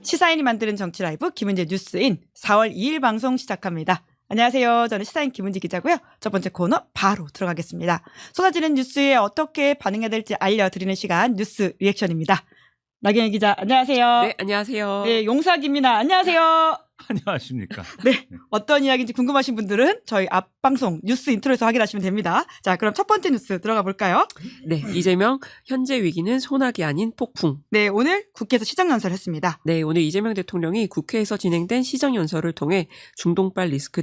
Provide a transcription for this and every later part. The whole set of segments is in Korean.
시사인이 만드는 정치 라이브 김은재 뉴스인 4월 2일 방송 시작합니다. 안녕하세요. 저는 시사인 김은지 기자고요. 첫 번째 코너 바로 들어가겠습니다. 쏟아지는 뉴스에 어떻게 반응해야 될지 알려드리는 시간 뉴스 리액션입니다. 나경희 기자 안녕하세요. 네, 안녕하세요. 네, 용사기입니다. 안녕하세요. 안녕하십니까. 네, 어떤 이야기인지 궁금하신 분들은 저희 앞방송 뉴스 인트로에서 확인하시면 됩니다. 자, 그럼 첫 번째 뉴스 들어가 볼까요? 네, 이재명 현재 위기는 소나기 아닌 폭풍. 네, 오늘 국회에서 시정연설했습니다. 네, 오늘 이재명 대통령이 국회에서 진행된 시정연설을 통해 중동발 리스크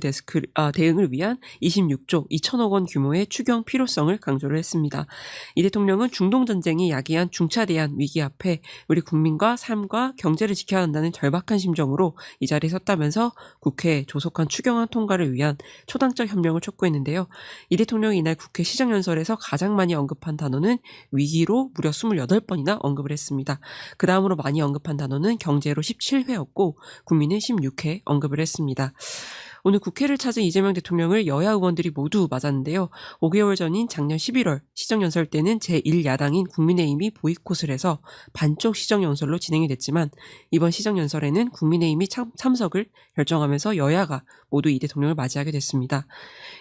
대응을 위한 26조 2천억 원 규모의 추경 필요성을 강조를 했습니다. 이 대통령은 중동전쟁이 야기한 중차대한 위기 앞에 우리 국민과 삶과 경제를 지켜야 한다는 절박한 심정으로 이 자리에 섰다면서 국회에 조속한 추경안 통과를 위한 초당적 협력을 촉구했는데요. 이 대통령이 이날 국회 시정연설에서 가장 많이 언급한 단어는 위기로 무려 28번이나 언급을 했습니다. 그 다음으로 많이 언급한 단어는 경제로 17회였고 국민은 16회 언급을 했습니다. 오늘 국회를 찾은 이재명 대통령을 여야 의원들이 모두 맞았는데요. 5개월 전인 작년 11월 시정연설 때는 제1야당인 국민의힘이 보이콧을 해서 반쪽 시정연설로 진행이 됐지만 이번 시정연설에는 국민의힘이 참석을 결정하면서 여야가 모두 이 대통령을 맞이하게 됐습니다.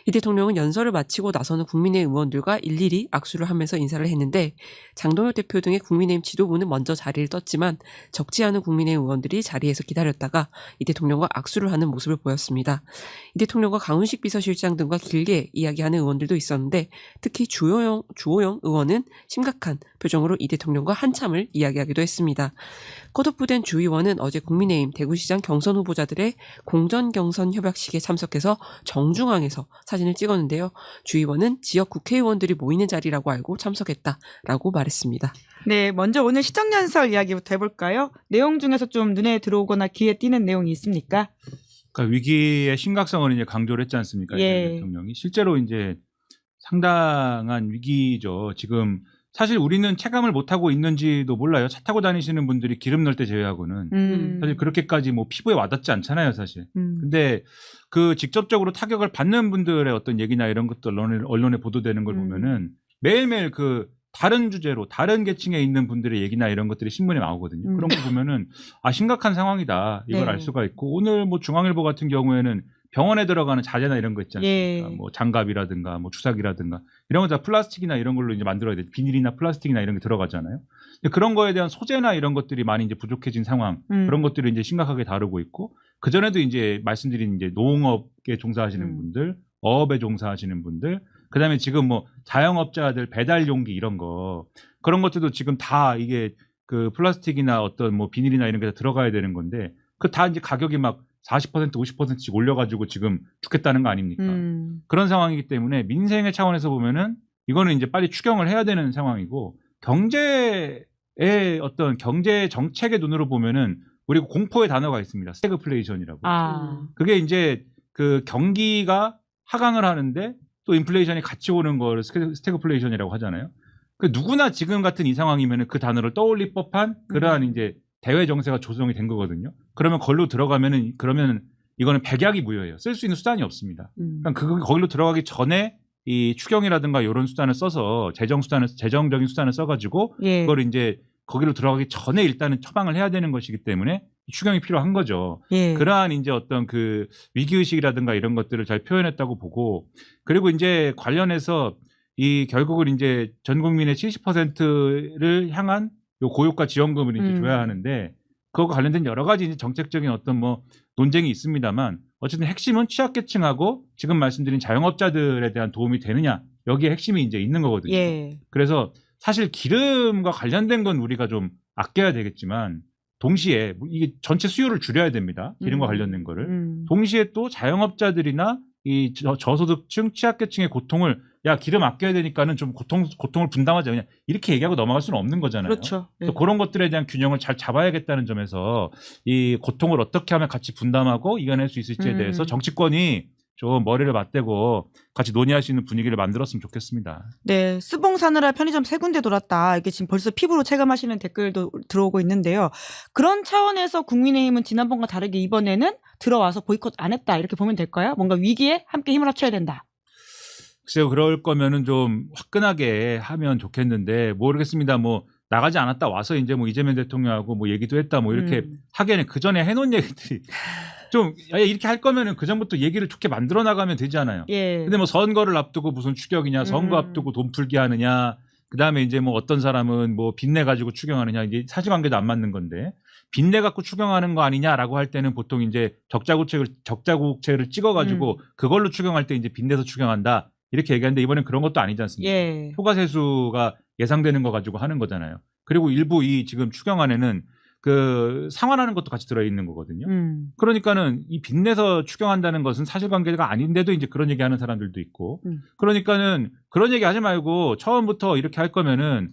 이 대통령은 연설을 마치고 나서는 국민의힘 의원들과 일일이 악수를 하면서 인사를 했는데 장동혁 대표 등의 국민의힘 지도부는 먼저 자리를 떴지만 적지 않은 국민의힘 의원들이 자리에서 기다렸다가 이 대통령과 악수를 하는 모습을 보였습니다. 이 대통령과 강훈식 비서실장 등과 길게 이야기하는 의원들도 있었는데 특히 주호영 의원은 심각한 표정으로 이 대통령과 한참을 이야기하기도 했습니다. 컷오프된 주 의원은 어제 국민의힘 대구시장 경선 후보자들의 공전 경선 협약식에 참석해서 정중앙에서 사진을 찍었는데요. 주 의원은 지역 국회의원들이 모이는 자리라고 알고 참석했다라고 말했습니다. 네, 먼저 오늘 시정연설 이야기부터 해볼까요? 내용 중에서 좀 눈에 들어오거나 귀에 띄는 내용이 있습니까? 그러니까 위기의 심각성을 이제 강조를 했지 않습니까? 예. 대통령이 실제로 이제 상당한 위기죠. 지금 사실 우리는 체감을 못 하고 있는지도 몰라요. 차 타고 다니시는 분들이 기름 넣을 때 제외하고는 사실 그렇게까지 뭐 피부에 와닿지 않잖아요, 사실. 근데 그 직접적으로 타격을 받는 분들의 어떤 얘기나 이런 것들 언론에 보도되는 걸 보면은 매일매일 그 다른 주제로 다른 계층에 있는 분들의 얘기나 이런 것들이 신문에 나오거든요. 그런 거 보면은 아 심각한 상황이다 이걸 네. 알 수가 있고 오늘 뭐 중앙일보 같은 경우에는 병원에 들어가는 자재나 이런 거 있지 않습니까? 예. 뭐 장갑이라든가 뭐 주사기라든가 이런 거 다 플라스틱이나 이런 걸로 이제 만들어야 돼. 비닐이나 플라스틱이나 이런 게 들어가잖아요. 근데 그런 거에 대한 소재나 이런 것들이 많이 이제 부족해진 상황 그런 것들을 이제 심각하게 다루고 있고 그 전에도 이제 말씀드린 이제 농업에 종사하시는 분들, 어업에 종사하시는 분들. 그다음에 지금 뭐 자영업자들 배달 용기 이런 거 그런 것들도 지금 다 이게 그 플라스틱이나 어떤 뭐 비닐이나 이런 게 다 들어가야 되는 건데 그 다 이제 가격이 막 40% 50%씩 올려가지고 지금 죽겠다는 거 아닙니까? 그런 상황이기 때문에 민생의 차원에서 보면은 이거는 이제 빨리 추경을 해야 되는 상황이고 경제의 어떤 경제 정책의 눈으로 보면은 우리 공포의 단어가 있습니다. 스태그플레이션이라고. 그게 이제 그 경기가 하강을 하는데 또 인플레이션이 같이 오는 걸 스태그플레이션이라고 하잖아요. 그 누구나 지금 같은 이 상황이면 그 단어를 떠올릴 법한 그러한 이제 대외 정세가 조성이 된 거거든요. 그러면 거기로 들어가면은 그러면 이거는 백약이 무효예요. 쓸 수 있는 수단이 없습니다. 그러니까 거기로 들어가기 전에 이 추경이라든가 이런 수단을 써서 재정적인 수단을 써가지고 예. 그걸 이제 거기로 들어가기 전에 일단은 처방을 해야 되는 것이기 때문에 추경이 필요한 거죠. 예. 그러한 이제 어떤 그 위기의식이라든가 이런 것들을 잘 표현했다고 보고 그리고 이제 관련해서 이 결국은 이제 전 국민의 70%를 향한 요 고유가 지원금을 이제 줘야 하는데 그거와 관련된 여러 가지 이제 정책적인 어떤 뭐 논쟁이 있습니다만 어쨌든 핵심은 취약계층하고 지금 말씀드린 자영업자들에 대한 도움이 되느냐 여기에 핵심이 이제 있는 거거든요. 예. 그래서 사실 기름과 관련된 건 우리가 좀 아껴야 되겠지만 동시에 이게 전체 수요를 줄여야 됩니다. 기름과 관련된 거를. 동시에 또 자영업자들이나 이 저소득층 취약계층의 고통을 야 기름 아껴야 되니까는 좀 고통을 분담하자 그냥 이렇게 얘기하고 넘어갈 수는 없는 거잖아요. 그렇죠. 그래서 그런 것들에 대한 균형을 잘 잡아야겠다는 점에서 이 고통을 어떻게 하면 같이 분담하고 이겨낼 수 있을지에 대해서 정치권이 좀 머리를 맞대고 같이 논의할 수 있는 분위기를 만들었으면 좋겠습니다. 네, 스봉 사느라 편의점 3군데 돌았다. 이게 지금 벌써 피부로 체감하시는 댓글도 들어오고 있는데요. 그런 차원에서 국민의힘은 지난번과 다르게 이번에는 들어와서 보이콧 안 했다. 이렇게 보면 될까요? 뭔가 위기에 함께 힘을 합쳐야 된다. 글쎄요, 그럴 거면은 좀 화끈하게 하면 좋겠는데 모르겠습니다. 뭐 나가지 않았다 와서 이제 뭐 이재명 대통령하고 뭐 얘기도 했다 뭐 이렇게 하기에는 그 전에 해놓은 얘기들이 좀 이렇게 할 거면은 그 전부터 얘기를 좋게 만들어 나가면 되잖아요. 예. 근데 뭐 선거를 앞두고 무슨 추격이냐, 선거 앞두고 돈 풀기 하느냐, 그 다음에 이제 뭐 어떤 사람은 뭐 빚내 가지고 추경하느냐, 이게 사실관계도 안 맞는 건데 빚내 갖고 추경하는 거 아니냐라고 할 때는 보통 이제 적자국채를 찍어가지고 그걸로 추경할 때 이제 빚내서 추경한다 이렇게 얘기하는데 이번엔 그런 것도 아니지 않습니까? 예. 초과세수가 예상되는 거 가지고 하는 거잖아요. 그리고 일부 이 지금 추경안에는 그 상환하는 것도 같이 들어있는 거거든요. 그러니까는 이 빚내서 추경한다는 것은 사실관계가 아닌데도 이제 그런 얘기하는 사람들도 있고, 그러니까는 그런 얘기 하지 말고 처음부터 이렇게 할 거면은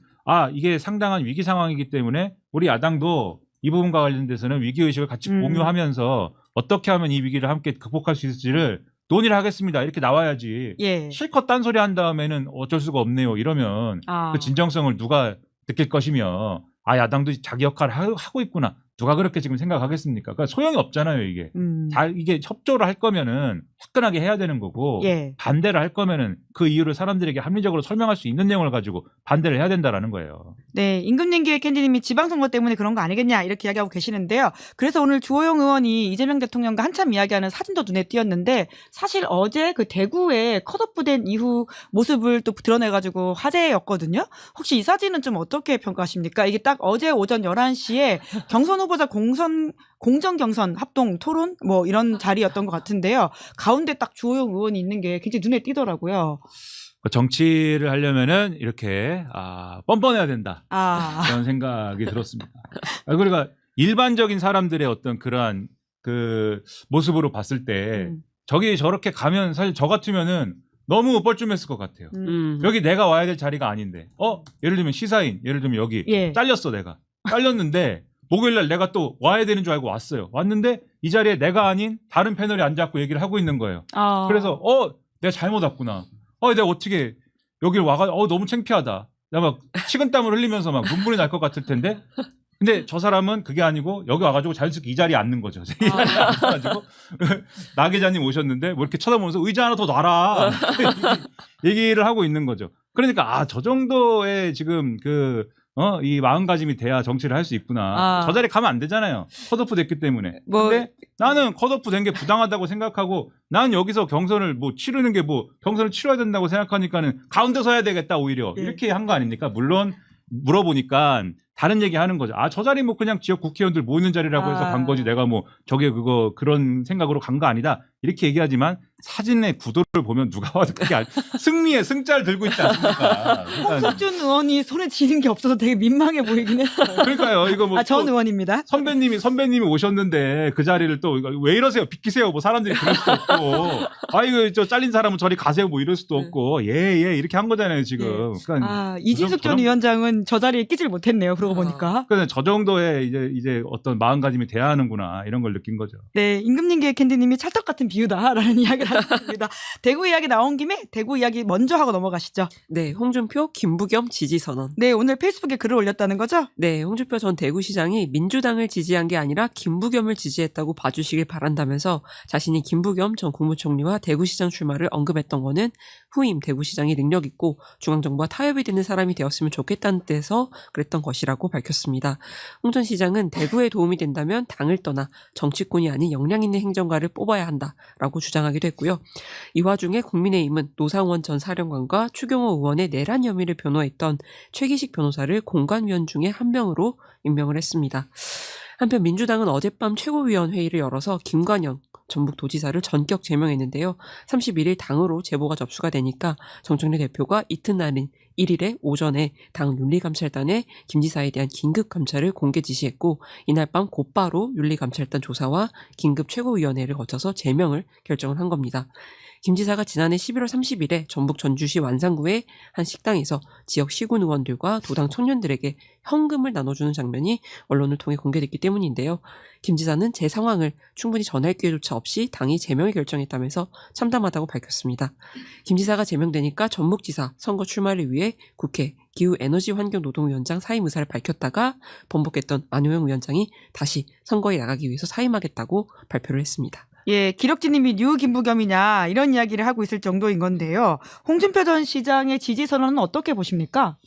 이게 상당한 위기 상황이기 때문에 우리 야당도 이 부분과 관련돼서는 위기 의식을 같이 공유하면서 어떻게 하면 이 위기를 함께 극복할 수 있을지를 논의를 하겠습니다. 이렇게 나와야지. 예. 실컷 딴소리 한 다음에는 어쩔 수가 없네요. 이러면 그 진정성을 누가 느낄 것이며 야당도 자기 역할을 하고 있구나. 누가 그렇게 지금 생각하겠습니까? 그러니까 소용이 없잖아요, 이게. 이게 협조를 할 거면은 화끈하게 해야 되는 거고, 예. 반대를 할 거면은 그 이유를 사람들에게 합리적으로 설명할 수 있는 내용을 가지고 반대를 해야 된다라는 거예요. 네, 임금님기의 캔디님이 지방선거 때문에 그런 거 아니겠냐 이렇게 이야기하고 계시는데요. 그래서 오늘 주호영 의원이 이재명 대통령과 한참 이야기하는 사진도 눈에 띄었는데 사실 어제 그 대구에 컷오프된 이후 모습을 또 드러내가지고 화제였거든요. 혹시 이 사진은 좀 어떻게 평가하십니까? 이게 딱 어제 오전 11시에 경선 후보자 공정 경선 합동 토론 뭐 이런 자리였던 것 같은데요. 가운데 딱 주호영 의원이 있는 게 굉장히 눈에 띄더라고요. 정치를 하려면은 이렇게 뻔뻔해야 된다. 그런 생각이 들었습니다. 그러니까 일반적인 사람들의 어떤 그러한 그 모습으로 봤을 때 저기 저렇게 가면 사실 저 같으면은 너무 뻘쭘했을 것 같아요. 여기 내가 와야 될 자리가 아닌데. 예를 들면 시사인, 예를 들면 여기 잘렸어 내가. 잘렸는데 목요일날 내가 또 와야 되는 줄 알고 왔어요. 왔는데 이 자리에 내가 아닌 다른 패널이 앉아갖고 얘기를 하고 있는 거예요. 그래서 내가 잘못 왔구나. 내가 어떻게 여길 와가 너무 창피하다. 내가 막 식은땀을 흘리면서 막 눈물이 날 것 같을 텐데. 근데 저 사람은 그게 아니고 여기 와가지고 자연스럽게 이 자리에 앉는 거죠. 그래가지고 나 기자님 오셨는데 뭐 이렇게 쳐다보면서 의자 하나 더 놔라 얘기를 하고 있는 거죠. 그러니까 저 정도의 지금 이 마음가짐이 돼야 정치를 할 수 있구나. 저 자리에 가면 안 되잖아요. 컷오프 됐기 때문에. 근데 나는 컷오프 된 게 부당하다고 생각하고 난 여기서 경선을 치르는 게 경선을 치러야 된다고 생각하니까는 가운데 서야 되겠다 오히려. 이렇게 한 거 아닙니까? 물론 물어보니까 다른 얘기 하는 거죠. 저 자리 그냥 지역 국회의원들 모이는 자리라고 해서 간 거지. 내가 저게 그런 생각으로 간 거 아니다. 이렇게 얘기하지만 사진의 구도를 보면 누가 봐도 그게 승리의 승자를 들고 있지 않습니까? 홍석준 의원이 손에 쥐는 게 없어서 되게 민망해 보이긴 했어요. 그러니까요. 이거 전 의원입니다. 선배님이 오셨는데 그 자리를 또 왜 이러세요? 비키세요. 사람들이 그럴 수도 없고. 이거 저 잘린 사람은 저리 가세요. 이럴 수도 없고. 예, 이렇게 한 거잖아요, 지금. 그러니까 이진숙 전 위원장은 저 자리에 끼질 못했네요. 그러고 보니까. 그러니까 저 정도의 이제 어떤 마음가짐이 돼야 하는구나. 이런 걸 느낀 거죠. 네, 임금님계 캔디님이 찰떡 같은 비유다라는 이야기를 하셨습니다. 대구 이야기 나온 김에 대구 이야기 먼저 하고 넘어가시죠. 네, 홍준표, 김부겸 지지 선언. 네, 오늘 페이스북에 글을 올렸다는 거죠? 네, 홍준표 전 대구시장이 민주당을 지지한 게 아니라 김부겸을 지지했다고 봐주시길 바란다면서 자신이 김부겸 전 국무총리와 대구시장 출마를 언급했던 거는 후임 대구시장이 능력 있고 중앙정부와 타협이 되는 사람이 되었으면 좋겠다는 뜻에서 그랬던 것이라고 밝혔습니다. 홍 전 시장은 대구에 도움이 된다면 당을 떠나 정치권이 아닌 역량 있는 행정가를 뽑아야 한다라고 주장하기도 했고요. 이 와중에 국민의힘은 노상원 전 사령관과 추경호 의원의 내란 혐의를 변호했던 최기식 변호사를 공관위원 중에 한 명으로 임명을 했습니다. 한편 민주당은 어젯밤 최고위원회의를 열어서 김관영 전북도지사를 전격 제명했는데요. 31일 당으로 제보가 접수가 되니까 정청래 대표가 이튿날인 1일에 오전에 당 윤리감찰단에 김 지사에 대한 긴급감찰을 공개 지시했고 이날 밤 곧바로 윤리감찰단 조사와 긴급 최고위원회를 거쳐서 제명을 결정을 한 겁니다. 김 지사가 지난해 11월 30일에 전북 전주시 완산구의 한 식당에서 지역 시군 의원들과 도당 청년들에게 현금을 나눠주는 장면이 언론을 통해 공개됐기 때문인데요. 김 지사는 제 상황을 충분히 전할 기회조차 없이 당이 제명을 결정했다면서 참담하다고 밝혔습니다. 김 지사가 제명되니까 전북지사 선거 출마를 위해 국회 기후에너지환경노동위원장 사임 의사를 밝혔다가 번복했던 안효영 위원장이 다시 선거에 나가기 위해서 사임하겠다고 발표를 했습니다. 예, 기록지님이 뉴 김부겸이냐 이런 이야기를 하고 있을 정도인 건데요. 홍준표 전 시장의 지지 선언은 어떻게 보십니까?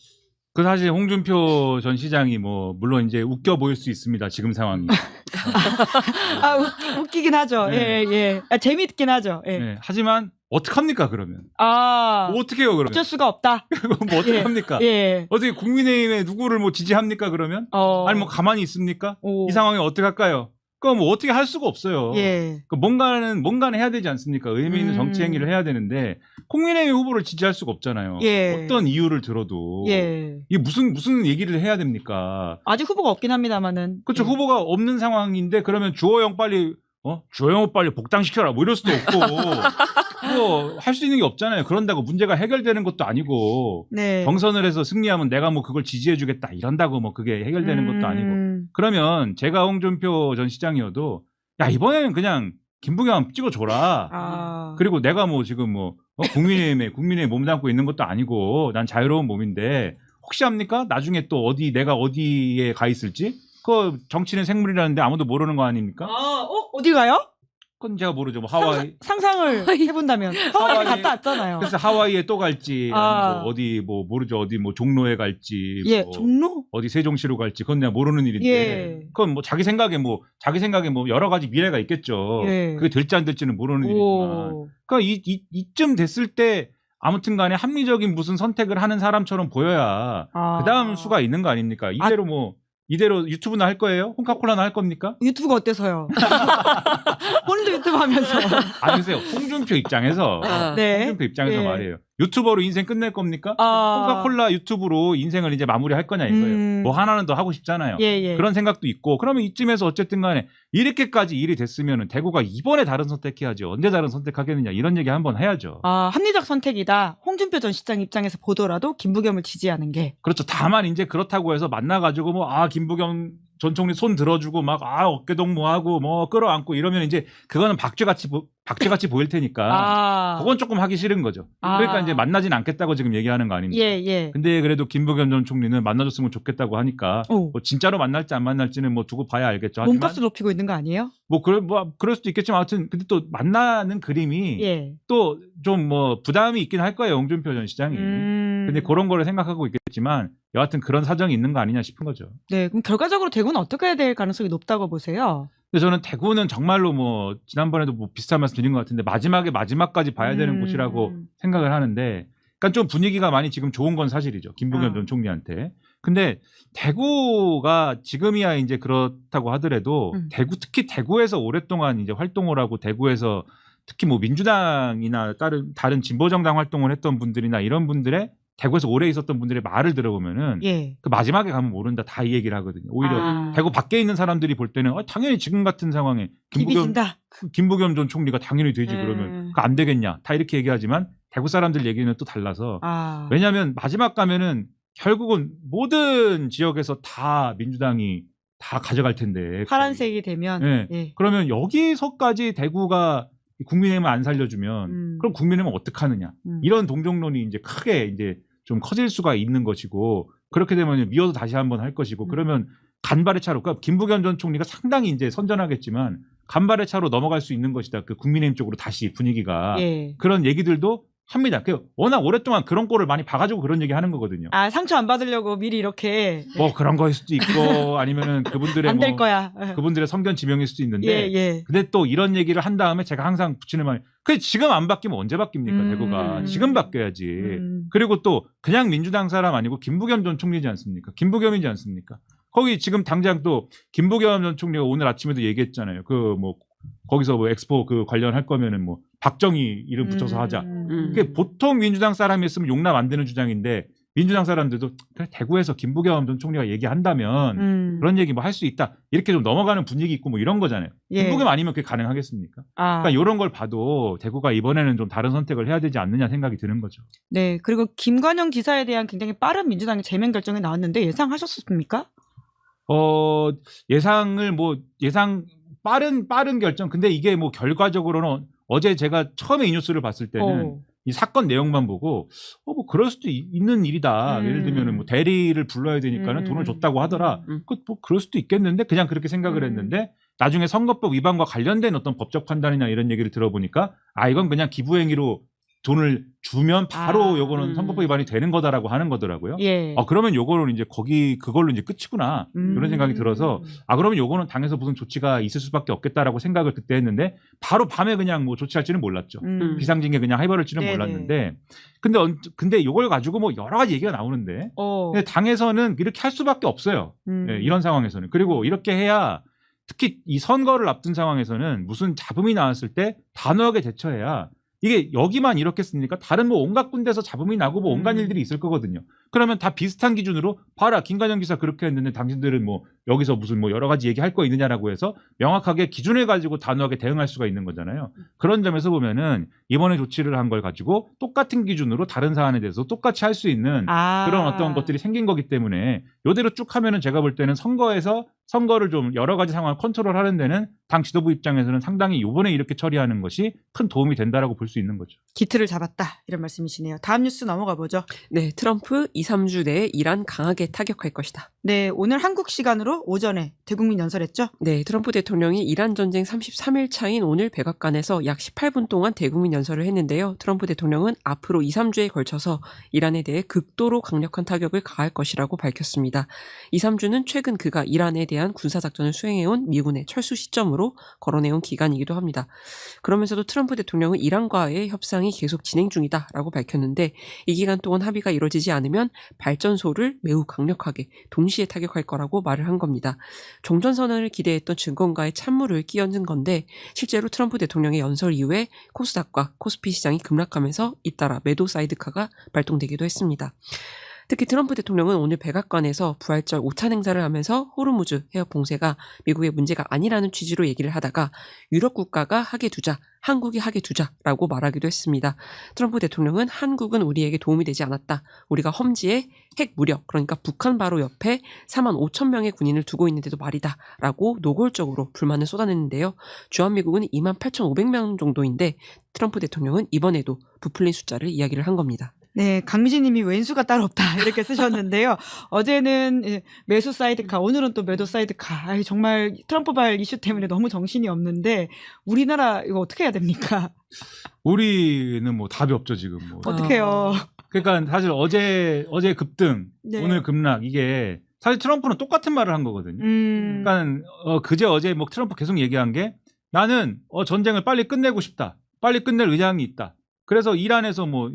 그 사실 홍준표 전 시장이 뭐 물론 이제 웃겨 보일 수 있습니다. 지금 상황이. 아, 웃기긴 하죠. 네. 예, 예. 아, 재미있긴 하죠. 예. 네, 하지만 어떡합니까 그러면? 아, 뭐 어떻게 해요 그러면? 어쩔 수가 없다. 뭐 어떡합니까? 예. 어떻게 국민의힘에 누구를 뭐 지지합니까 그러면? 아니 뭐 가만히 있습니까? 오. 이 상황에 어떻게 할까요? 그럼 뭐 어떻게 할 수가 없어요. 예. 그 뭔가는 해야 되지 않습니까? 의미 있는 정치 행위를 해야 되는데 국민의힘 후보를 지지할 수가 없잖아요. 예. 어떤 이유를 들어도 예. 이게 무슨 얘기를 해야 됩니까? 아직 후보가 없긴 합니다만은. 그렇죠. 예. 후보가 없는 상황인데 그러면 주호영 빨리 주호영 빨리 복당시켜라 뭐 이럴 수도 없고 뭐 할 수 있는 게 없잖아요. 그런다고 문제가 해결되는 것도 아니고 네. 경선을 해서 승리하면 내가 뭐 그걸 지지해주겠다 이런다고 뭐 그게 해결되는 것도 아니고 그러면 제가 홍준표 전 시장이어도 야 이번에는 그냥 김부겸 찍어줘라. 아. 그리고 내가 뭐 지금 뭐 국민의힘에 몸담고 있는 것도 아니고 난 자유로운 몸인데 혹시 합니까? 나중에 또 내가 어디에 가 있을지? 그 정치는 생물이라는데 아무도 모르는 거 아닙니까? 아, 어디 가요? 그건 제가 모르죠. 뭐 하와이. 상상을 해본다면 하와이 갔다 왔잖아요. 그래서 하와이에 또 갈지, 아. 뭐 어디 뭐 모르죠. 어디 뭐 종로에 갈지, 예, 뭐 종로? 어디 세종시로 갈지, 그건 내가 모르는 일인데. 예. 그건 뭐 자기 생각에 뭐 여러 가지 미래가 있겠죠. 예. 그게 될지 안 될지는 모르는 일이지만. 오. 그러니까 이쯤 됐을 때 아무튼간에 합리적인 무슨 선택을 하는 사람처럼 보여야 아. 그 다음 수가 있는 거 아닙니까? 이대로 유튜브나 할 거예요? 홍카콜라나 할 겁니까? 유튜브가 어때서요? 본인도 유튜브 하면서. 아니, 글쎄요. 홍준표 입장에서, 네. 홍준표 입장에서 예. 말이에요. 유튜버로 인생 끝낼 겁니까? 아. 홍카콜라 유튜브로 인생을 이제 마무리할 거냐 이거예요. 뭐 하나는 더 하고 싶잖아요. 예, 예. 그런 생각도 있고, 그러면 이쯤에서 어쨌든 간에 이렇게까지 일이 됐으면 대구가 이번에 다른 선택해야지 언제 다른 선택하겠느냐 이런 얘기 한번 해야죠. 아, 합리적 선택이다. 홍준표 전 시장 입장에서 보더라도 김부겸을 지지하는 게. 그렇죠. 다만 이제 그렇다고 해서 만나가지고 김부겸 전 총리 손 들어주고 어깨 동무하고 끌어안고 이러면 이제 그거는 박쥐같이 보일 테니까 그건 조금 하기 싫은 거죠. 그러니까 이제 만나진 않겠다고 지금 얘기하는 거 아닙니까? 예, 예. 근데 그래도 김부겸 전 총리는 만나줬으면 좋겠다고 하니까 뭐 진짜로 만날지 안 만날지는 두고 봐야 알겠죠. 몸값을 높이고 있는 거 아니에요? 그럴 수도 있겠지만 아무튼 근데 또 만나는 그림이 예. 또 좀 부담이 있긴 할 거예요. 홍준표 전 시장이. 근데 그런 거를 생각하고 있겠지만 여하튼 그런 사정이 있는 거 아니냐 싶은 거죠. 네, 그럼 결과적으로 대구는 어떻게 해야 될 가능성이 높다고 보세요? 근데 저는 대구는 정말로 지난번에도 비슷한 말씀 드린 것 같은데 마지막까지 봐야 되는 곳이라고 생각을 하는데 그러니까 좀 분위기가 많이 지금 좋은 건 사실이죠. 김부겸 전 총리한테. 근데 대구가 지금이야 이제 그렇다고 하더라도 특히 대구에서 오랫동안 이제 활동을 하고 대구에서 특히 민주당이나 다른 진보정당 활동을 했던 분들이나 이런 분들의 대구에서 오래 있었던 분들의 말을 들어보면은 예. 그 마지막에 가면 모른다 다 이 얘기를 하거든요. 오히려 대구 밖에 있는 사람들이 볼 때는 당연히 지금 같은 상황에 김부겸 전 총리가 당연히 되지 그러면 그거 안 되겠냐 다 이렇게 얘기하지만 대구 사람들 얘기는 또 달라서 왜냐하면 마지막 가면은 결국은 모든 지역에서 다 민주당이 다 가져갈 텐데 파란색이 되면 네. 예. 그러면 여기서까지 대구가 국민의힘을 안 살려주면 그럼 국민의힘은 어떡하느냐 이런 동정론이 이제 크게 이제 좀 커질 수가 있는 것이고 그렇게 되면 미워도 다시 한번 할 것이고 그러면 간발의 차로 그러니까 김부겸 전 총리가 상당히 이제 선전하겠지만 간발의 차로 넘어갈 수 있는 것이다. 그 국민의힘 쪽으로 다시 분위기가 예. 그런 얘기들도 합니다. 워낙 오랫동안 그런 꼴을 많이 봐가지고 그런 얘기 하는 거거든요. 상처 안 받으려고 미리 이렇게 그런 거일 수도 있고 아니면은 그분들의 안 될 거야. 그분들의 선견 지명일 수도 있는데 예. 근데 또 이런 얘기를 한 다음에 제가 항상 붙이는 말이 지금 안 바뀌면 언제 바뀝니까 대구가 지금 바뀌어야지. 그리고 또 그냥 민주당 사람 아니고 김부겸 전 총리지 않습니까? 김부겸이지 않습니까? 거기 지금 당장 또 김부겸 전 총리가 오늘 아침에도 얘기했잖아요. 거기서 엑스포 관련할 거면은 박정희 이름 붙여서 하자. 그게 보통 민주당 사람이었으면 용납 안 되는 주장인데 민주당 사람들도 그래, 대구에서 김부겸 전 총리가 얘기한다면 그런 얘기 할 수 있다. 이렇게 좀 넘어가는 분위기 있고 이런 거잖아요. 예. 김부겸 아니면 그게 가능하겠습니까? 그러니까 이런 걸 봐도 대구가 이번에는 좀 다른 선택을 해야 되지 않느냐 생각이 드는 거죠. 네. 그리고 김관영 지사에 대한 굉장히 빠른 민주당의 제명 결정이 나왔는데 예상하셨습니까? 예상 빠른 결정. 근데 이게 결과적으로는 어제 제가 처음에 이 뉴스를 봤을 때는 이 사건 내용만 보고 그럴 수도 있는 일이다. 예를 들면은 대리를 불러야 되니까는 돈을 줬다고 하더라. 그럴 수도 있겠는데 그냥 그렇게 생각을 했는데 나중에 선거법 위반과 관련된 어떤 법적 판단이나 이런 얘기를 들어보니까 이건 그냥 기부행위로 돈을 주면 바로 요거는 음. 선거법 위반이 되는 거다라고 하는 거더라고요. 예. 그러면 요거는 이제 그걸로 이제 끝이구나. 이런 생각이 들어서 그러면 요거는 당에서 무슨 조치가 있을 수밖에 없겠다라고 생각을 그때 했는데 바로 밤에 그냥 뭐 조치할지는 몰랐죠. 비상징계 그냥 해버릴지는 네네. 몰랐는데 근데 요걸 가지고 뭐 여러 가지 얘기가 나오는데 근데 당에서는 이렇게 할 수밖에 없어요. 예, 이런 상황에서는. 그리고 이렇게 해야 특히 이 선거를 앞둔 상황에서는 무슨 잡음이 나왔을 때 단호하게 대처해야 이게 여기만 이렇게 쓰니까 다른 뭐 온갖 군데서 잡음이 나고 뭐 온갖 일들이 있을 거거든요. 그러면 다 비슷한 기준으로 봐라 김관영 기사 그렇게 했는데 당신들은 뭐 여기서 무슨 뭐 여러 가지 얘기할 거 있느냐라고 해서 명확하게 기준을 가지고 단호하게 대응할 수가 있는 거잖아요. 그런 점에서 보면은 이번에 조치를 한 걸 가지고 똑같은 기준으로 다른 사안에 대해서 똑같이 할 수 있는 그런 어떤 것들이 생긴 거기 때문에 요대로 쭉 하면은 제가 볼 때는 선거를 좀 여러 가지 상황을 컨트롤하는 데는 당 지도부 입장에서는 상당히 이번에 이렇게 처리하는 것이 큰 도움이 된다라고 볼 수 있는 거죠. 기틀을 잡았다 이런 말씀이시네요. 다음 뉴스 넘어가 보죠. 네, 트럼프 2, 3주 내에 이란 강하게 타격할 것이다. 네, 오늘 한국 시간으로 오전에 대국민 연설했죠. 네, 트럼프 대통령이 이란 전쟁 33일 차인 오늘 백악관에서 약 18분 동안 대국민 연설을 했는데요. 트럼프 대통령은 앞으로 2, 3주에 걸쳐서 이란에 대해 극도로 강력한 타격을 가할 것이라고 밝혔습니다. 2, 3주는 최근 그가 이란에 대한 군사작전을 수행해온 미군의 철수 시점으로 거론해온 기간이기도 합니다. 그러면서도 트럼프 대통령은 이란과의 협상이 계속 진행 중이다라고 밝혔는데 이 기간 동안 합의가 이루어지지 않으면 발전소를 매우 강력하게 동시에 타격할 거라고 말을 한 겁니다. 종전선언을 기대했던 증권가의 찬물을 끼얹은 건데 실제로 트럼프 대통령의 연설 이후에 코스닥과 코스피 시장이 급락하면서 잇따라 매도 사이드카가 발동되기도 했습니다. 특히 트럼프 대통령은 오늘 백악관에서 부활절 오찬 행사를 하면서 호르무즈 해협 봉쇄가 미국의 문제가 아니라는 취지로 얘기를 하다가 유럽 국가가 하게 두자, 한국이 하게 두자라고 말하기도 했습니다. 트럼프 대통령은 한국은 우리에게 도움이 되지 않았다. 우리가 험지에 핵 무력, 그러니까 북한 바로 옆에 4만 5천 명의 군인을 두고 있는데도 말이다. 라고 노골적으로 불만을 쏟아냈는데요. 주한미국은 2만 8,500명 정도인데 트럼프 대통령은 이번에도 부풀린 숫자를 이야기를 한 겁니다. 네, 강미진 님이 왼수가 따로 없다 이렇게 쓰셨는데요. 어제는 매수 사이드카, 오늘은 또 매도 사이드카. 아이, 정말 트럼프발 이슈 때문에 너무 정신이 없는데 우리나라 이거 어떻게 해야 됩니까? 우리는 뭐 답이 없죠 지금. 뭐. 어떡해요. 그러니까 사실 어제 급등, 네. 오늘 급락 이게 사실 트럼프는 똑같은 말을 한 거거든요. 그러니까 그제 어제 뭐 트럼프 계속 얘기한 게 나는 전쟁을 빨리 끝내고 싶다. 빨리 끝낼 의향이 있다. 그래서 이란에서 뭐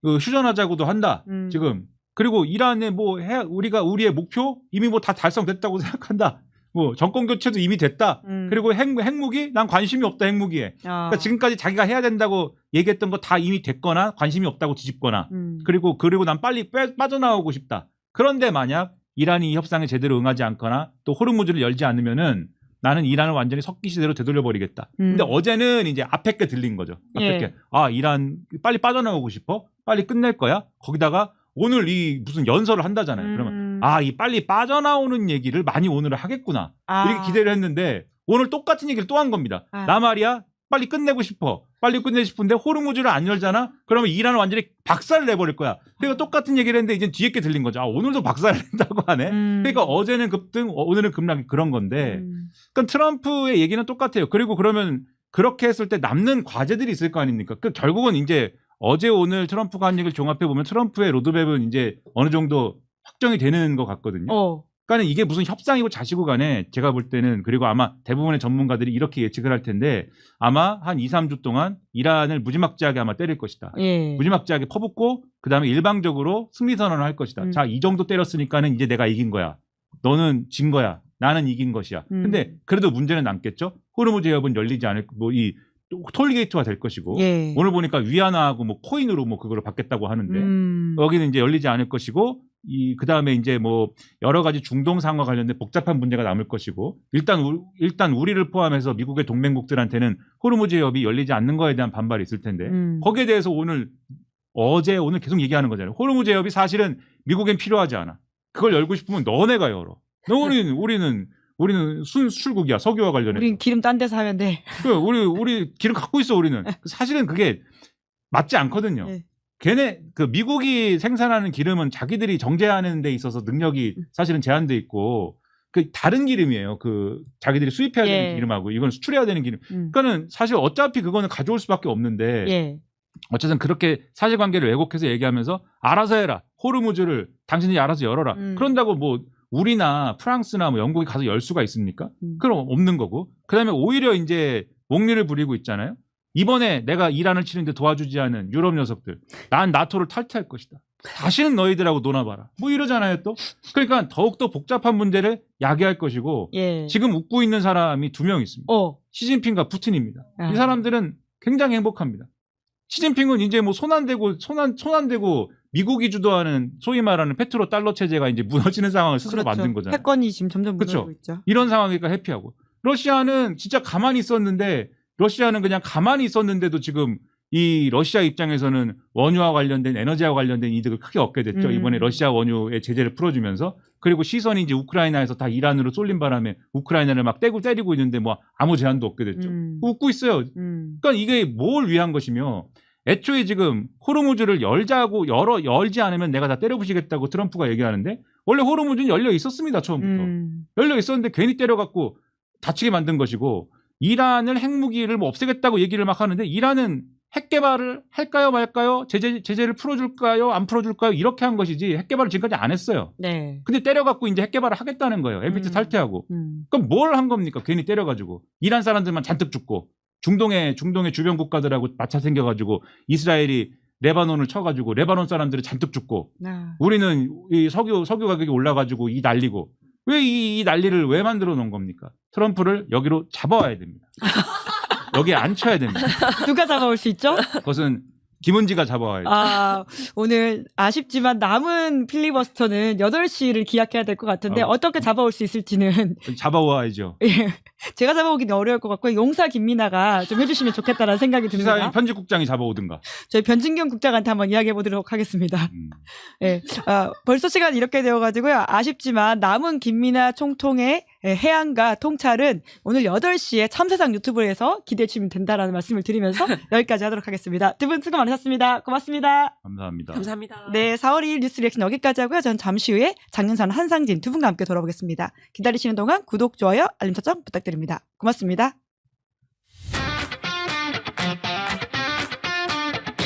휴전하자고도 한다. 지금. 그리고 이란에 뭐 우리의 목표 이미 뭐 다 달성됐다고 생각한다. 뭐 정권 교체도 이미 됐다. 그리고 핵무기 난 관심이 없다. 핵무기에. 그러니까 지금까지 자기가 해야 된다고 얘기했던 거 다 이미 됐거나 관심이 없다고 뒤집거나. 그리고 난 빨리 빠져나오고 싶다. 그런데 만약 이란이 이 협상에 제대로 응하지 않거나 또 호르무즈를 열지 않으면은 나는 이란을 완전히 석기 시대로 되돌려 버리겠다. 근데 어제는 이제 앞에 게 들린 거죠. 앞에 게. 이란 빨리 빠져나오고 싶어? 빨리 끝낼 거야? 거기다가 오늘 이 무슨 연설을 한다잖아요. 그러면 이 빨리 빠져나오는 얘기를 많이 오늘 하겠구나. 이렇게 기대를 했는데 오늘 똑같은 얘기를 또 한 겁니다. 나 말이야 빨리 끝내고 싶어. 빨리 끝내고 싶은데 호르무즈를 안 열잖아? 그러면 이란은 완전히 박살을 내버릴 거야. 그러니까 똑같은 얘기를 했는데 이제 뒤에 게 들린 거죠. 오늘도 박살을 낸다고 하네. 그러니까 어제는 급등, 오늘은 급락이 그런 건데 그러니까 트럼프의 얘기는 똑같아요. 그리고 그러면 그렇게 했을 때 남는 과제들이 있을 거 아닙니까? 결국은 이제 어제 오늘 트럼프가 한 얘기를 종합해 보면 트럼프의 로드맵은 이제 어느 정도 확정이 되는 것 같거든요. 그러니까 이게 무슨 협상이고 자시고 간에 제가 볼 때는 그리고 아마 대부분의 전문가들이 이렇게 예측을 할 텐데 아마 한 2, 3주 동안 이란을 무지막지하게 아마 때릴 것이다. 무지막지하게 퍼붓고 그다음에 일방적으로 승리 선언을 할 것이다. 자, 이 정도 때렸으니까는 이제 내가 이긴 거야. 너는 진 거야. 나는 이긴 것이야. 근데 그래도 문제는 남겠죠. 호르무즈 해협은 열리지 않을 이 톨게이트화 될 것이고 오늘 보니까 위안화하고 뭐 코인으로 뭐 그걸 받겠다고 하는데 여기는 이제 열리지 않을 것이고 그 다음에 이제 뭐 여러 가지 중동 상황과 관련된 복잡한 문제가 남을 것이고 일단 우리를 포함해서 미국의 동맹국들한테는 호르무즈 해협이 열리지 않는 거에 대한 반발이 있을 텐데 거기에 대해서 오늘 계속 얘기하는 거잖아요. 호르무즈 해협이 사실은 미국엔 필요하지 않아. 그걸 열고 싶으면 너네가 열어. 우리는 수출국이야. 석유와 관련해서. 우린 기름 딴 데서 하면 돼. 우리 기름 갖고 있어, 우리는. 사실은 그게 맞지 않거든요. 미국이 생산하는 기름은 자기들이 정제하는 데 있어서 능력이 사실은 제한돼 있고, 다른 기름이에요. 자기들이 수입해야 되는 기름하고, 이건 수출해야 되는 기름. 그러니까는 사실 어차피 그거는 가져올 수밖에 없는데, 어쨌든 그렇게 사실관계를 왜곡해서 얘기하면서 알아서 해라. 호르무즈를 당신들이 알아서 열어라. 그런다고 뭐 우리나 프랑스나 뭐 영국이 가서 열 수가 있습니까? 그럼 없는 거고. 그다음에 오히려 이제 목리를 부리고 있잖아요. 이번에 내가 이란을 치는데 도와주지 않은 유럽 녀석들. 난 나토를 탈퇴할 것이다. 다시는 너희들하고 놀아봐라. 뭐 이러잖아요 또. 그러니까 더욱더 복잡한 문제를 야기할 것이고 예. 지금 웃고 있는 사람이 2명 있습니다. 시진핑과 푸틴입니다. 이 사람들은 굉장히 행복합니다. 시진핑은 이제 뭐 손 안 대고 미국이 주도하는 소위 말하는 페트로 달러 체제가 이제 무너지는 상황을 스스로 그렇죠. 만든 거잖아요. 패권이 지금 점점 무너지고 그렇죠. 있죠. 이런 상황이니까 해피하고. 러시아는 진짜 가만히 있었는데 러시아는 그냥 가만히 있었는데도 지금 이 러시아 입장에서는 원유와 관련된 에너지와 관련된 이득을 크게 얻게 됐죠. 이번에 러시아 원유의 제재를 풀어주면서. 그리고 시선이 이제 우크라이나에서 다 이란으로 쏠린 바람에 우크라이나를 막 때리고 있는데 뭐 아무 제한도 없게 됐죠. 웃고 있어요. 그러니까 이게 뭘 위한 것이며 애초에 지금 호르무즈를 열지 않으면 내가 다 때려부시겠다고 트럼프가 얘기하는데 원래 호르무즈는 열려 있었습니다. 처음부터. 열려 있었는데 괜히 때려갖고 다치게 만든 것이고 이란을 핵무기를 뭐 없애겠다고 얘기를 막 하는데 이란은 핵 개발을 할까요 말까요? 제재를 풀어줄까요? 안 풀어줄까요? 이렇게 한 것이지 핵 개발을 지금까지 안 했어요. 네. 근데 때려갖고 이제 핵 개발을 하겠다는 거예요. NPT 탈퇴하고. 그럼 뭘 한 겁니까? 괜히 때려가지고. 이란 사람들만 잔뜩 죽고 중동의 주변 국가들하고 마찰 생겨가지고 이스라엘이 레바논을 쳐가지고 레바논 사람들이 잔뜩 죽고 우리는 이 석유 가격이 올라가지고 이 난리고 왜 이 난리를 왜 만들어 놓은 겁니까? 트럼프를 여기로 잡아와야 됩니다. 여기에 앉혀야 됩니다. 누가 잡아올 수 있죠? 그것은 김은지가 잡아와야죠. 오늘 아쉽지만 남은 필리버스터는 8시를 기약해야 될 것 같은데 어떻게 잡아올 수 있을지는 잡아와야죠. 예, 제가 잡아오기는 어려울 것 같고 용사 김민아가 좀 해주시면 좋겠다라는 생각이 듭니다. 시사인 편집국장이 잡아오든가. 저희 변진경 국장한테 한번 이야기해 보도록 하겠습니다. 예, 벌써 시간이 이렇게 되어가지고요. 아쉽지만 남은 김민아 총통의 해안가 통찰은 오늘 8시에 참세상 유튜브에서 기대해 주시면 된다라는 말씀을 드리면서 여기까지 하도록 하겠습니다. 두 분 수고 많으셨습니다. 고맙습니다. 감사합니다. 감사합니다. 네, 4월 2일 뉴스 리액션 여기까지 하고요. 전 잠시 후에 장윤선, 한상진 두 분과 함께 돌아오겠습니다. 기다리시는 동안 구독, 좋아요, 알림 설정 부탁드립니다. 고맙습니다.